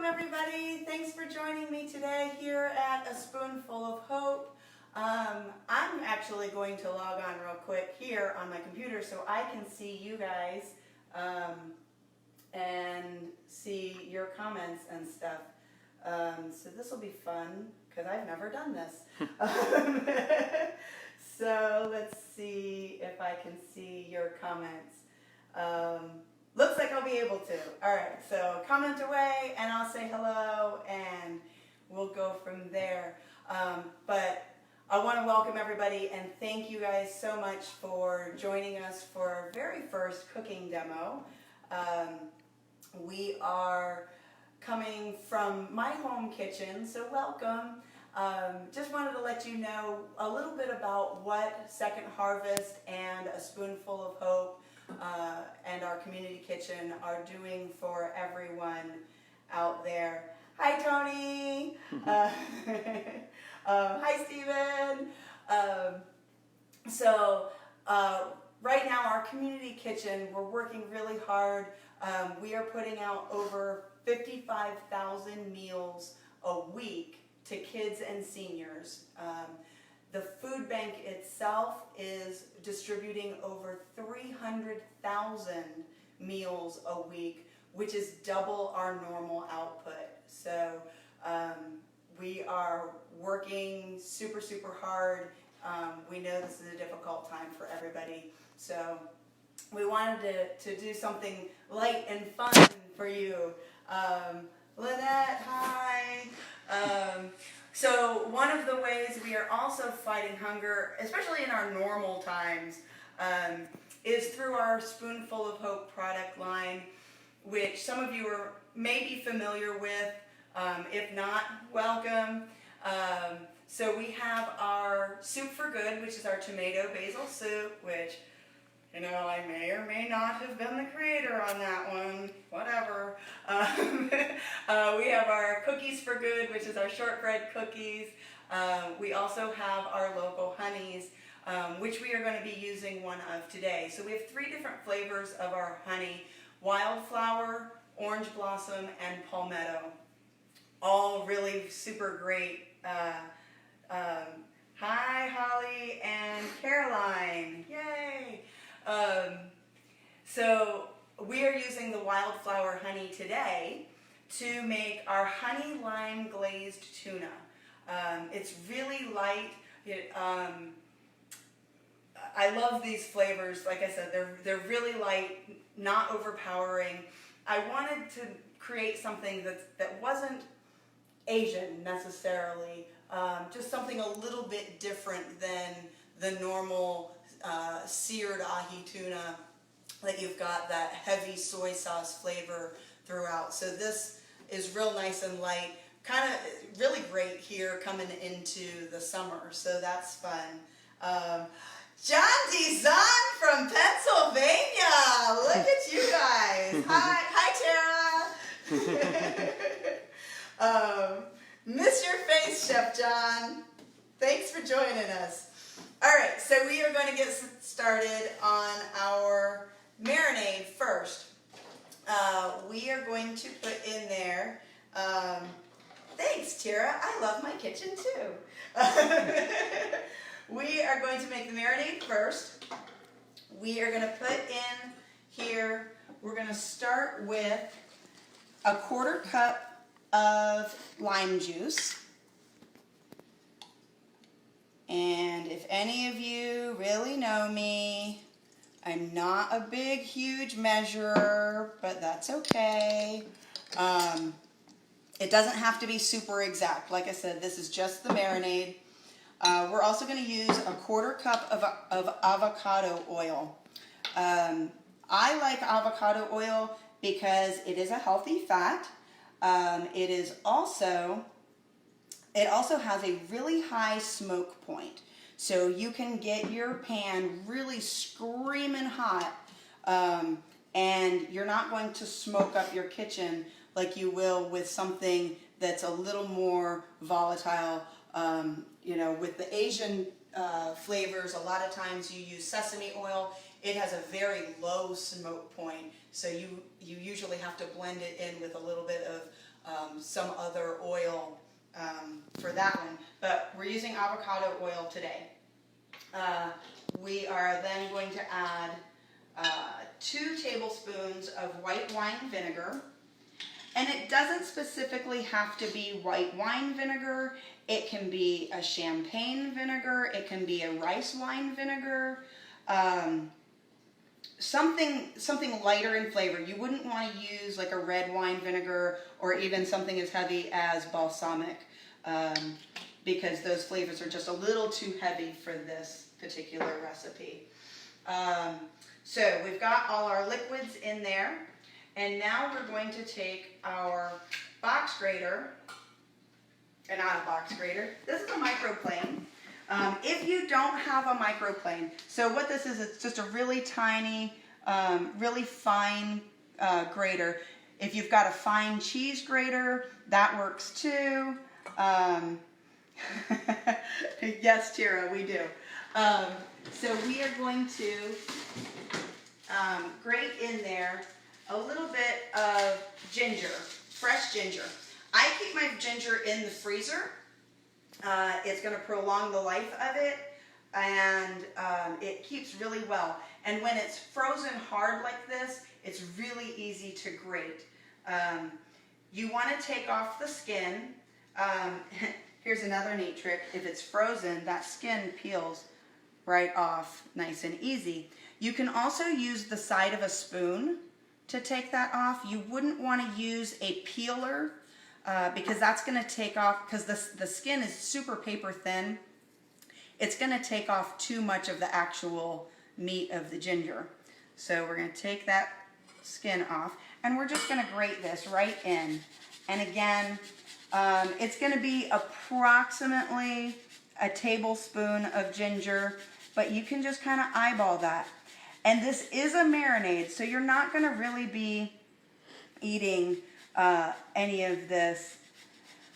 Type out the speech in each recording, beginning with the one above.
Welcome everybody. Thanks for joining me today here at A Spoonful of Hope. I'm actually going to log on real quick here on my computer so I can see you guys and see your comments and stuff. So this will be fun because I've never done this. So let's see if I can see your comments. Looks like I'll be able to. All right, so comment away and I'll say hello and we'll go from there. But I want to welcome everybody and thank you guys so much for joining us for our very first cooking demo. We are coming from my home kitchen, so welcome. Just wanted to let you know a little bit about what Second Harvest and A Spoonful of Hope and our community kitchen are doing for everyone out there. Hi, Tony. Hi, Stephen. Right now, our community kitchen, we're working really hard. We are putting out over 55,000 meals a week to kids and seniors. The food bank itself is distributing over 300,000 meals a week, which is double our normal output. So we are working super, super hard. We know this is a difficult time for everybody. So we wanted to do something light and fun for you. Lynette, hi. So one of the ways we are also fighting hunger, especially in our normal times, is through our Spoonful of Hope product line, which some of you may be familiar with. If not, welcome. So we have our Soup for Good, which is our tomato basil soup, which, you know, I may or may not have been the creator on that one, whatever. We have our Cookies for Good, which is our shortbread cookies. We also have our local honeys, which we are going to be using one of today. So we have 3 different flavors of our honey: wildflower, orange blossom, and palmetto. All really super great. Hi, Holly and Caroline. Yay! So we are using the wildflower honey today to make our honey lime glazed tuna. It's really light. I love these flavors. Like I said, they're really light, not overpowering. I wanted to create something that wasn't Asian necessarily, just something a little bit different than the normal seared ahi tuna that you've got that heavy soy sauce flavor throughout. So this is real nice and light, kind of really great here coming into the summer, so that's fun. John Dizon from Pennsylvania, look at you guys. Hi Tara. Miss your face, Chef John. Thanks for joining us. All right, so we are going to get started on our marinade first. We are going to put in there, thanks Tara, I love my kitchen too. We are going to make the marinade first. We are going to put in here, we're going to start with a 1/4 cup of lime juice. And if any of you really know me, I'm not a big, huge measurer, but that's okay. It doesn't have to be super exact. Like I said, this is just the marinade. We're also going to use a 1/4 cup of avocado oil. I like avocado oil because it is a healthy fat. It also has a really high smoke point. So you can get your pan really screaming hot, and you're not going to smoke up your kitchen like you will with something that's a little more volatile. You know, with the Asian flavors, a lot of times you use sesame oil. It has a very low smoke point, so you usually have to blend it in with a little bit of some other oil for that one. But we're using avocado oil today. We are then going to add 2 tablespoons of white wine vinegar. And it doesn't specifically have to be white wine vinegar. It can be a champagne vinegar. It can be a rice wine vinegar. Something lighter in flavor. You wouldn't want to use like a red wine vinegar or even something as heavy as balsamic because those flavors are just a little too heavy for this particular recipe. So we've got all our liquids in there. And now we're going to take our box grater, not a box grater, this is a microplane. If you don't have a microplane, so what this is, it's just a really tiny, really fine grater. If you've got a fine cheese grater, that works too. Yes, Tira, we do. So we are going to grate in there a little bit of ginger, fresh ginger. I keep my ginger in the freezer. It's going to prolong the life of it, and it keeps really well. And when it's frozen hard like this, it's really easy to grate. You want to take off the skin. Here's another neat trick. If it's frozen, that skin peels right off nice and easy. You can also use the side of a spoon to take that off. You wouldn't want to use a peeler because that's going to take off, because the skin is super paper thin. It's going to take off too much of the actual meat of the ginger. So we're going to take that skin off and we're just going to grate this right in. And again, it's going to be approximately a tablespoon of ginger, but you can just kind of eyeball that. And this is a marinade, so you're not going to really be eating any of this.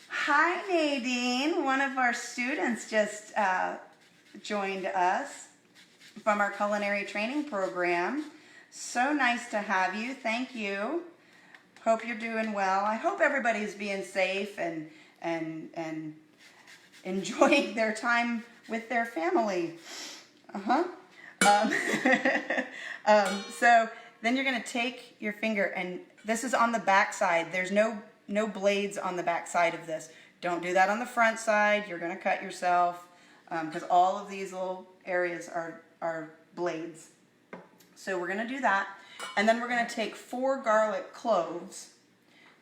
Hi, Nadine. One of our students just joined us from our culinary training program. So nice to have you. Thank you. Hope you're doing well. I hope everybody's being safe and enjoying their time with their family. So then you're going to take your finger, and this is on the back side. There's no blades on the back side of this. Don't do that on the front side. You're going to cut yourself because all of these little areas are blades. So we're going to do that. And then we're going to take 4 garlic cloves.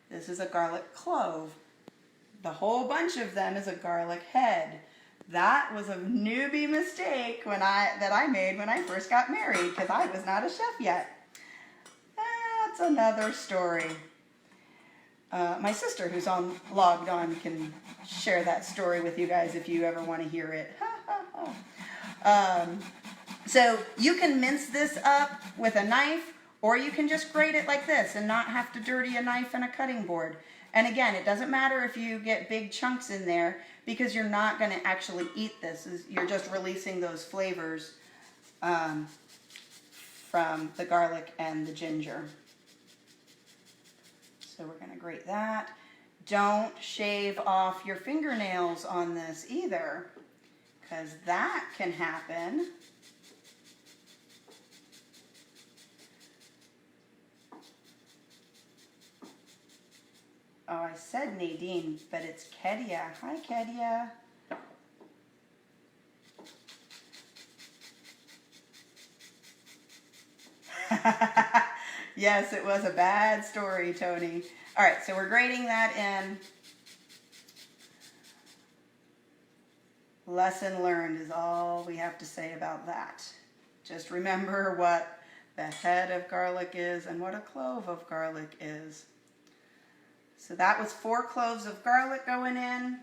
This is a garlic clove. The whole bunch of them is a garlic head. That was a newbie mistake that I made when I first got married because I was not a chef yet. That's another story. My sister, who's logged on, can share that story with you guys if you ever want to hear it. So you can mince this up with a knife, or you can just grate it like this and not have to dirty a knife and a cutting board. And again, it doesn't matter if you get big chunks in there because you're not going to actually eat this. You're just releasing those flavors from the garlic and the ginger. So we're going to grate that. Don't shave off your fingernails on this either, because that can happen. Oh, I said Nadine, but it's Kedia. Hi, Kedia. Yes, it was a bad story, Tony. All right, so we're grating that in. Lesson learned is all we have to say about that. Just remember what the head of garlic is and what a clove of garlic is. So that was 4 cloves of garlic going in.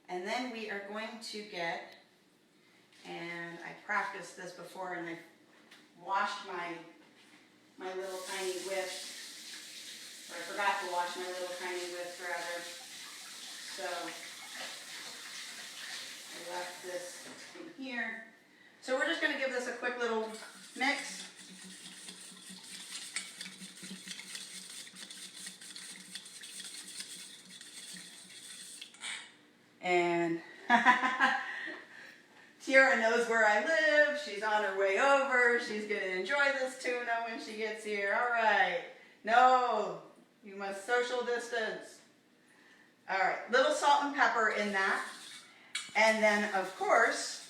And then we are going to get, and I practiced this before and I washed my little tiny whisk, or I forgot to wash my little tiny whisk rather. So I left this in here. So we're just going to give this a quick little mix. And Tiara knows where I live. She's on her way over. She's going to enjoy this tuna when she gets here. All right. No, you must social distance. All right, little salt and pepper in that. And then, of course,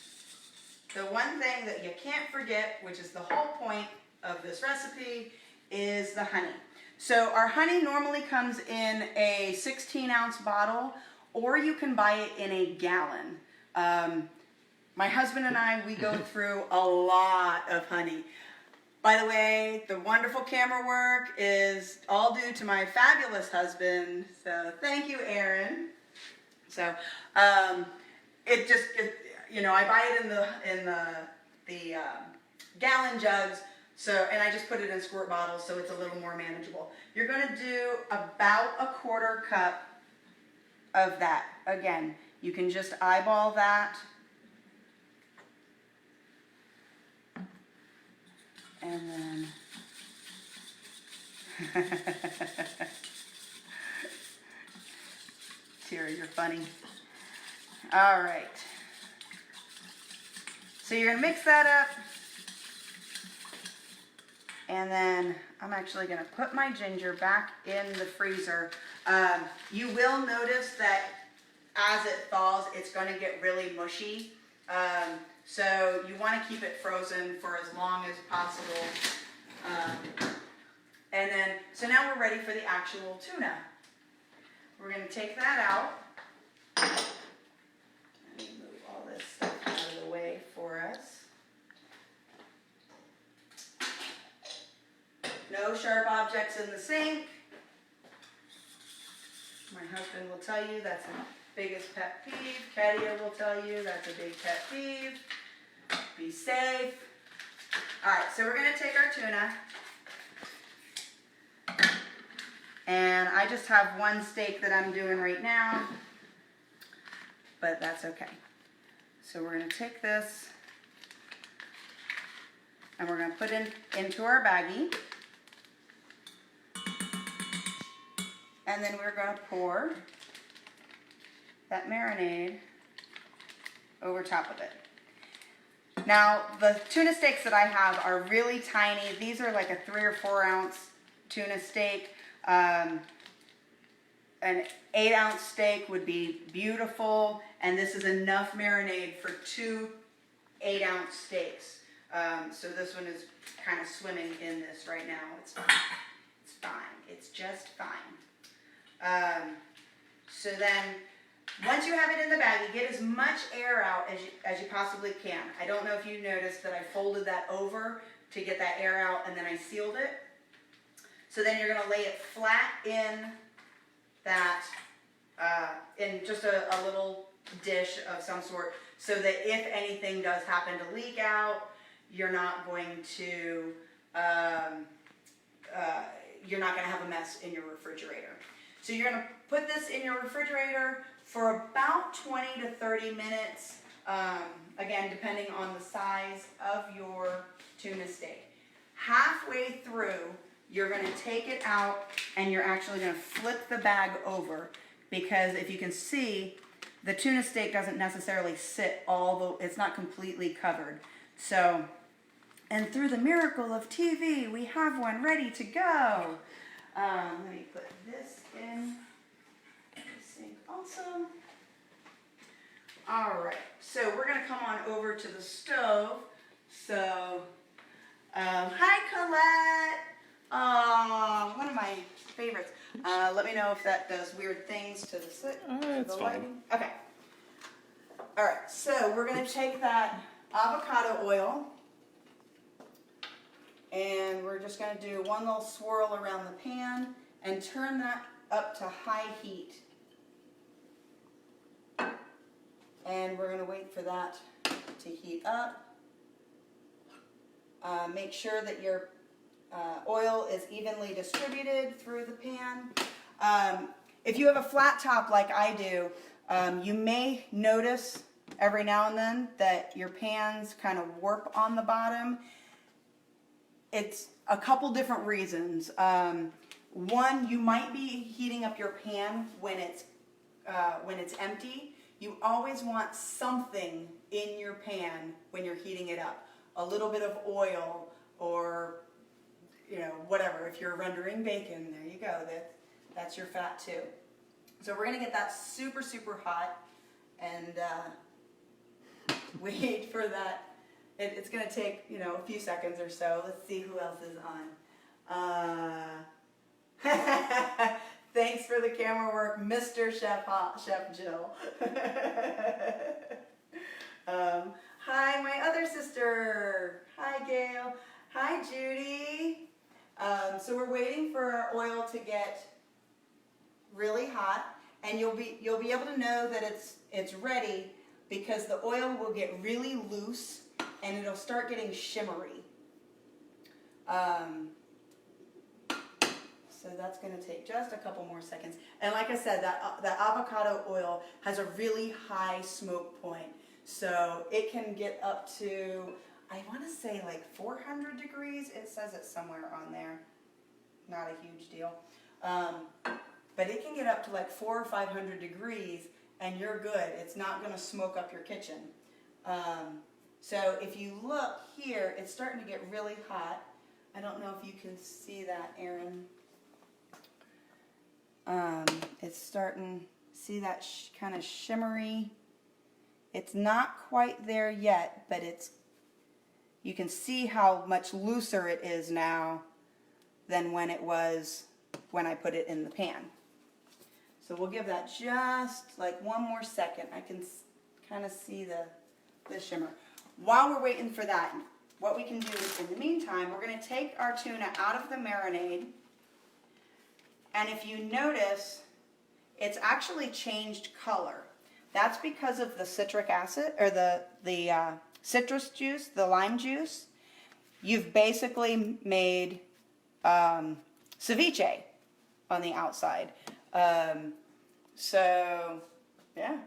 the one thing that you can't forget, which is the whole point of this recipe, is the honey. So our honey normally comes in a 16-ounce bottle, or you can buy it in a gallon. My husband and I, we go through a lot of honey. By the way, the wonderful camera work is all due to my fabulous husband. So thank you, Aaron. So you know, I buy it in the gallon jugs. So, and I just put it in squirt bottles, so it's a little more manageable. You're going to do about a 1/4 cup of that. Again, you can just eyeball that. And then Tara, you're funny. All right. So you're going to mix that up. And then I'm actually going to put my ginger back in the freezer. You will notice that as it thaws, it's going to get really mushy. So you want to keep it frozen for as long as possible. And then, so now we're ready for the actual tuna. We're going to take that out. Let me move all this stuff out of the way for us. No sharp objects in the sink. My husband will tell you that's the biggest pet peeve. Katia will tell you that's a big pet peeve. Be safe. All right, so we're going to take our tuna. And I just have one steak that I'm doing right now, but that's okay. So we're going to take this and we're going to put it into our baggie. And then we're going to pour that marinade over top of it. Now, the tuna steaks that I have are really tiny. These are like a 3 or 4 ounce tuna steak. An 8-ounce steak would be beautiful, and this is enough marinade for 2 8-ounce steaks. So this one is kind of swimming in this right now. It's fine. It's fine. It's just fine. So then, once you have it in the bag, you get as much air out as you possibly can. I don't know if you noticed that I folded that over to get that air out, and then I sealed it. So then you're going to lay it flat in that, in just a little dish of some sort, so that if anything does happen to leak out, you're not going to have a mess in your refrigerator. So you're going to put this in your refrigerator for about 20 to 30 minutes, again, depending on the size of your tuna steak. Halfway through, you're going to take it out and you're actually going to flip the bag over, because if you can see, the tuna steak doesn't necessarily sit it's not completely covered. So, and through the miracle of TV, we have one ready to go. Let me put this in the sink also. All right, so we're going to come on over to the stove. So, hi Colette. One of my favorites. Let me know if that does weird things to it's the fine. lighting. Okay. All right, so we're going to take that avocado oil, and we're just going to do one little swirl around the pan and turn that up to high heat. And we're going to wait for that to heat up. Make sure that your oil is evenly distributed through the pan. If you have a flat top like I do, you may notice every now and then that your pans kind of warp on the bottom. It's a couple different reasons. One, you might be heating up your pan when it's empty. You always want something in your pan when you're heating it up. A little bit of oil or, you know, whatever. If you're rendering bacon, there you go. That's your fat too. So we're going to get that super, super hot and wait for that. It's going to take, you know, a few seconds or so. Let's see who else is on. Thanks for the camera work, Mr. Chef Jill. Hi, my other sister. Hi, Gail. Hi, Judy. So we're waiting for our oil to get really hot, and you'll be able to know that it's ready because the oil will get really loose and it'll start getting shimmery. So that's going to take just a couple more seconds. And like I said, that avocado oil has a really high smoke point. So it can get up to, I want to say like 400 degrees. It says it somewhere on there. Not a huge deal. But it can get up to like 400 or 500 degrees and you're good. It's not going to smoke up your kitchen. So if you look here, it's starting to get really hot. I don't know if you can see that, Erin. It's starting, see that kind of shimmery? It's not quite there yet, but you can see how much looser it is now than when it was when I put it in the pan. So we'll give that just like one more second. I can kind of see the shimmer. While we're waiting for that, what we can do is in the meantime, we're going to take our tuna out of the marinade. And if you notice, it's actually changed color. That's because of the citric acid, or the citrus juice, the lime juice. You've basically made ceviche on the outside. So, yeah.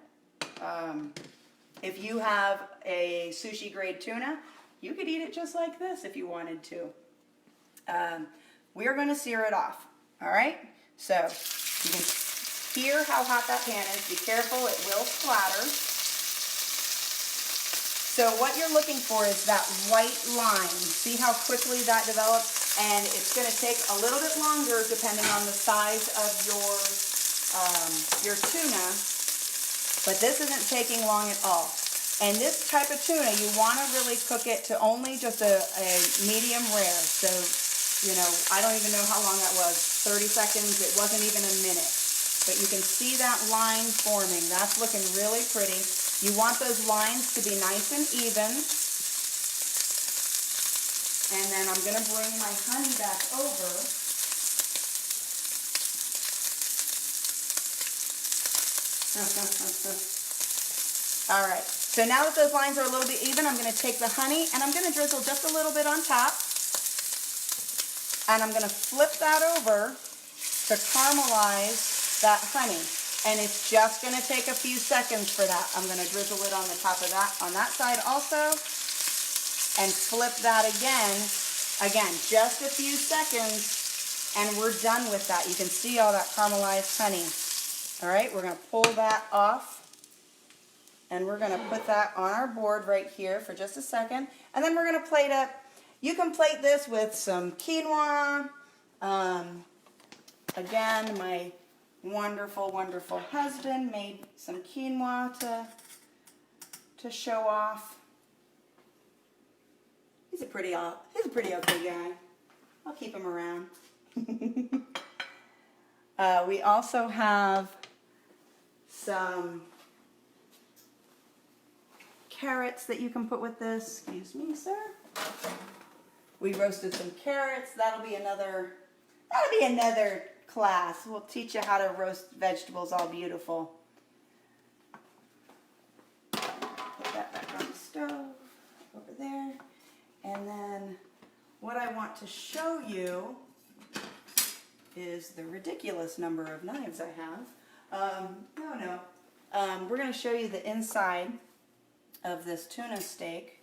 If you have a sushi grade tuna, you could eat it just like this if you wanted to. We're going to sear it off. All right? So you can hear how hot that pan is. Be careful, it will splatter. So what you're looking for is that white line. See how quickly that develops? And it's going to take a little bit longer depending on the size of your tuna. But this isn't taking long at all. And this type of tuna, you want to really cook it to only just a medium rare. So, you know, I don't even know how long that was. 30 seconds, it wasn't even a minute. But you can see that line forming. That's looking really pretty. You want those lines to be nice and even. And then I'm going to bring my honey back over. All right. So now that those lines are a little bit even, I'm going to take the honey and I'm going to drizzle just a little bit on top. And I'm going to flip that over to caramelize that honey. And it's just going to take a few seconds for that. I'm going to drizzle it on the top of that, on that side also. And flip that again. Again, just a few seconds and we're done with that. You can see all that caramelized honey. All right, we're going to pull that off. And we're going to put that on our board right here for just a second. And then we're going to plate up. You can plate this with some quinoa. Again, my wonderful, wonderful husband made some quinoa to show off. He's a pretty okay guy. I'll keep him around. We also have some carrots that you can put with this. Excuse me, sir. We roasted some carrots. That'll be another class. We'll teach you how to roast vegetables all beautiful. Put that back on the stove over there. And then what I want to show you is the ridiculous number of knives I have. We're going to show you the inside of this tuna steak.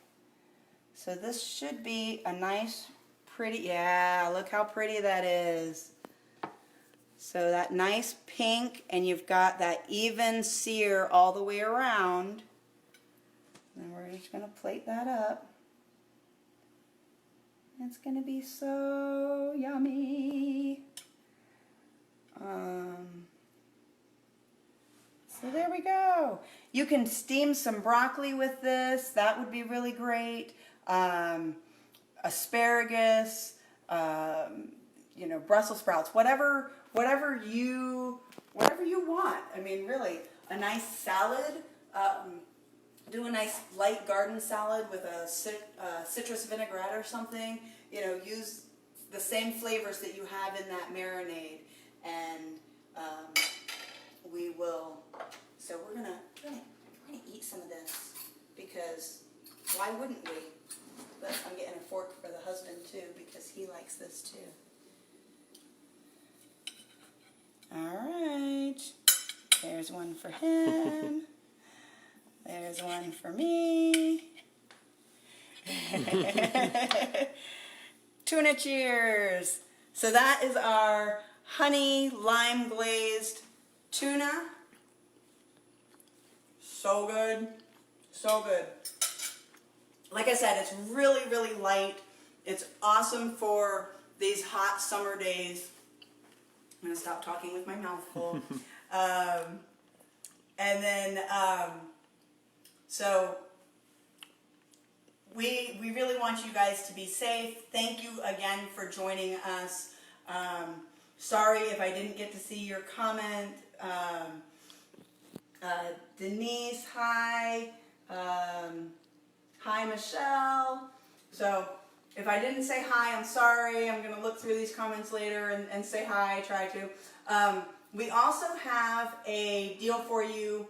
So this should be a nice, pretty, yeah, look how pretty that is. So that nice pink, and you've got that even sear all the way around. And we're just going to plate that up. It's going to be so yummy. So there we go. You can steam some broccoli with this. That would be really great. Asparagus, you know, Brussels sprouts, whatever you want. I mean, really, a nice salad. Do a nice light garden salad with a citrus vinaigrette or something. You know, use the same flavors that you have in that marinade, and we will. So we're gonna eat some of this, because why wouldn't we? But I'm getting a fork for the husband too, because he likes this too. All right, there's one for him. There's one for me. Tuna cheers. So that is our honey lime glazed tuna. So good. So good. Like I said, it's really, really light. It's awesome for these hot summer days. I'm going to stop talking with my mouth full. And then, so we really want you guys to be safe. Thank you again for joining us. Sorry if I didn't get to see your comment. Denise, hi. Hi, Michelle. So if I didn't say hi, I'm sorry. I'm going to look through these comments later and say hi. I try to. We also have a deal for you.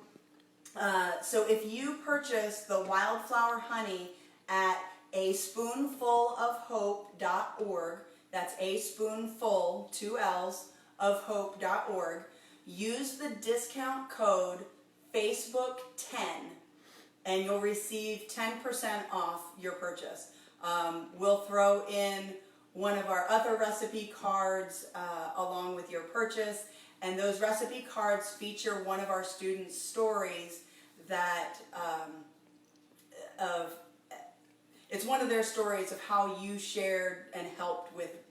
So if you purchase the wildflower honey at aspoonfulofhope.org, that's a spoonful, 2 L's, of hope.org, use the discount code Facebook10 and you'll receive 10% off your purchase. We'll throw in one of our other recipe cards along with your purchase, and those recipe cards feature one of our students' stories that it's one of their stories of how you shared and helped with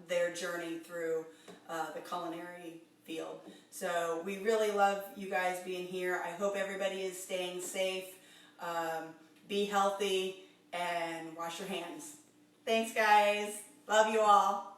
their journey through the culinary field. So we really love you guys being here. I hope everybody is staying safe. Be healthy and wash your hands. Thanks, guys. Love you all.